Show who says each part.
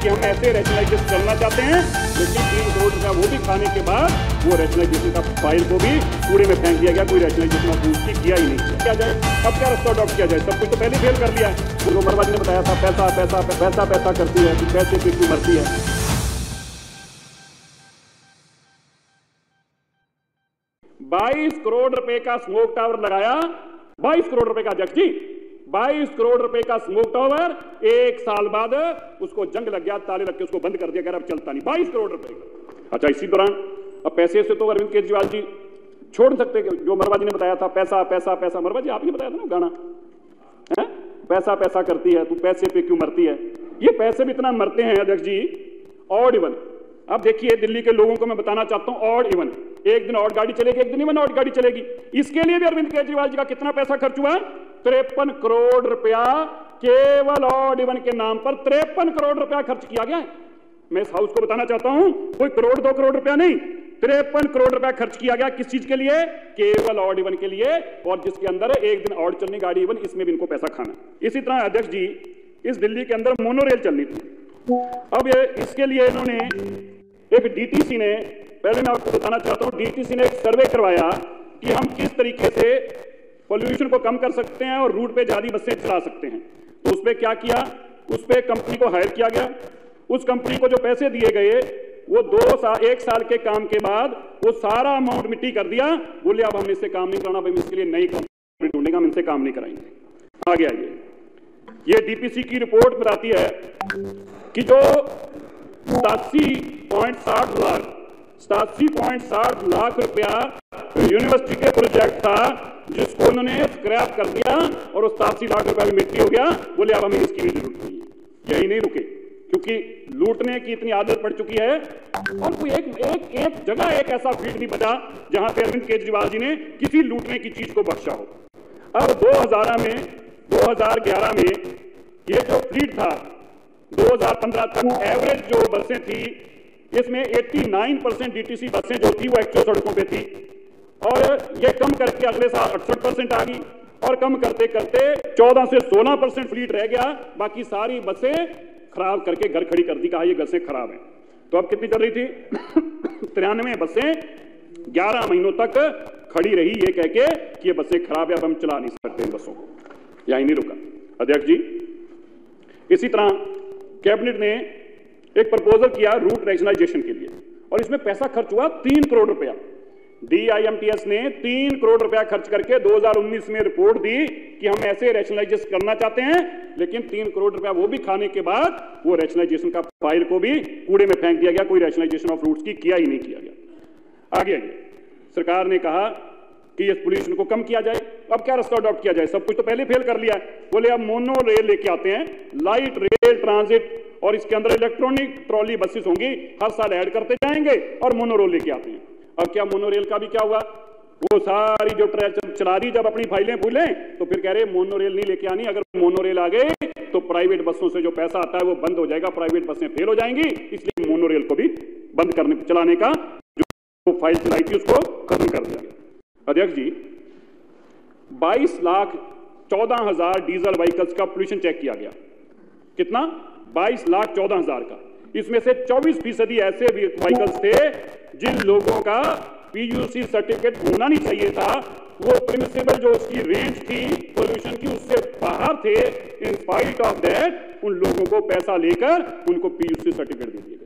Speaker 1: कि हम ऐसे रैशनलाइजेशन करना चाहते हैं, लेकिन 3 करोड़ रुपया वो भी खाने के बाद वो रैशनलाइजेशन का फाइल को भी कूड़े में फेंक दिया गया, कोई रैशनलाइजेशन ऑफ की किया ही नहीं। क्या जाए, अब क्या रास्ता अडॉप्ट किया जाए? सब कुछ तो पहले फेल कर लिया है। जो मरवाजी ने बताया था पैसा पैसा पैसा पैसा करती है, तो पैसे पे क्यों मरती है? 22 करोड़ रुपए का स्मोक टावर लगाया, 22 करोड़ रुपए का अध्यक्ष जी, 22 करोड़ रुपए का स्मोक टावर, 1 साल बाद उसको जंग लग गया, ताले लग के उसको बंद कर दिया गया, अब चलता नहीं। 22 करोड़ रुपए का। अच्छा, इसी दौरान अब पैसे से तो अरविंद केजरीवाल जी छोड़ सकते, जो मरवाजी ने बताया था पैसा पैसा पैसा, मरवाजी आपने बताया था ना गाना है, पैसा पैसा करती है तू पैसे पे क्यों मरती है। ये पैसे भी इतना मरते हैं अध्यक्ष जी, ऑड इवन। अब देखिए दिल्ली के लोगों को मैं बताना चाहता हूं, ऑड इवन, एक दिन ऑड गाड़ी चलेगी, एक दिन इवन ऑड गाड़ी चलेगी। इसके लिए भी अरविंद केजरीवाल जी का कितना पैसा खर्च हुआ? 53 करोड़ रुपया केवल ऑड इवन के नाम पर 53 करोड़ रुपया खर्च किया गया है। मैं इस हाउस को बताना चाहता हूं, कोई करोड़ 2 करोड़ रुपया नहीं, 53 करोड़ रुपया खर्च किया गया। किस चीज के लिए? केवल ऑड इवन के लिए, और जिसके अंदर एक दिन ऑड चलनी गाड़ी इवन, इसमें भी इनको पैसा खाना। इसी तरह अध्यक्ष जी, इस दिल्ली के अंदर मोनोरेल चलनी थी। अब ये इसके लिए इन्होंने एक डीटीसी ने, पहले मैं आपको बताना चाहता हूं, डीटीसी ने एक सर्वे करवाया कि हम किस तरीके से पोल्यूशन को कम कर सकते हैं और रूट पे ज्यादा बसें चला सकते हैं। तो उस पर क्या किया? उस पर कंपनी को हायर किया गया। उस कंपनी को जो पैसे दिए गए वो 1 साल के काम के बाद वो सारा अमाउंट मिट्टी कर दिया। बोले अब हम इससे काम नहीं कराना, भाई इसके लिए नई कंपनी ढूंढेगा, हम इनसे काम नहीं कराएंगे। आगे आइए, ये डीपीसी की रिपोर्ट बताती है कि जो 87.60 लाख रुपया यूनिवर्सिटी के प्रोजेक्ट था, जिसको उन्होंने स्क्रैप कर दिया और उस 87 लाख रुपया भी मिट्टी हो गया। बोले अब हमें इसकी भी जरूरत नहीं है। यही नहीं रुके, क्योंकि लूटने की इतनी आदत पड़ चुकी है, और कोई एक जगह एक ऐसा फील्ड नहीं बचा जहां पे अरविंद केजरीवाल जी ने किसी लूटने की चीज को बख्शा हो। अब 2011 में ये जो फ्लीट था, 2015 तक एवरेज जो बसें थी, इसमें 89% डीटीसी बसें जो थी वो एक्चुअल सड़कों पे थी, और ये कम करके अगले साल 68% आ गई, और कम करते करते 14 से 16% फ्लीट रह गया। बाकी सारी बसें खराब करके घर खड़ी कर दी, कहा ये बसें खराब हैं। तो अब कितनी चल रही थी? 93 बसें 11 महीनों तक खड़ी रही, ये कह के कि ये बसें खराब है, अब हम चला नहीं सकते इन बसों को। यही नहीं रुका अध्यक्ष जी, इसी तरह कैबिनेट ने एक प्रपोजल किया रूट रैशनलाइजेशन के लिए, और इसमें पैसा खर्च हुआ 3 करोड़ रुपया। DIMTS ने 3 करोड़ रुपया खर्च करके 2019 में रिपोर्ट दी कि हम ऐसे रैशनलाइजेशन करना चाहते हैं, लेकिन 3 करोड़ रुपया वो भी खाने के बाद वो रैशनलाइजेशन का फाइल को भी कूड़े में फेंक दिया गया, कोई रैशनलाइजेशन ऑफ रूट्स की किया ही नहीं किया गया। आगे सरकार ने कहा कि इस पोल्यूशन को कम किया जाए। अब क्या रास्ता अडॉप्ट किया जाए? सब कुछ तो पहले फेल कर लिया है। बोले अब मोनो रेल लेके आते हैं, लाइट रेल ट्रांजिट, और इसके अंदर इलेक्ट्रॉनिक ट्रॉली बसेस होंगी, हर साल ऐड करते जाएंगे और मोनो रेल लेके आते हैं। अब क्या मोनो रेल का भी क्या हुआ? वो सारी जो चला दी, जब अपनी फाइलें भूलें तो फिर कह रहे मोनो रेल नहीं लेके आनी। अगर मोनो रेल आ गए तो प्राइवेट बसों से जो पैसा आता है वो बंद हो जाएगा, प्राइवेट बसें फेल हो जाएंगी, इसलिए मोनो रेल को भी बंद करने चलाने का जो फाइल चलाई थी उसको खत्म कर दिया गया। अध्यक्ष जी, 22,14,000 डीजल व्हीकल्स का पोल्यूशन चेक किया गया। कितना? 22,14,000 का। इसमें से 24% ऐसे व्हीकल्स थे जिन लोगों का PUC सर्टिफिकेट होना नहीं चाहिए था, वो परमिसिबल जो उसकी रेंज थी पोल्यूशन की उससे बाहर थे। इन स्पाइट ऑफ दैट उन लोगों को पैसा लेकर उनको PUC सर्टिफिकेट दे दिया।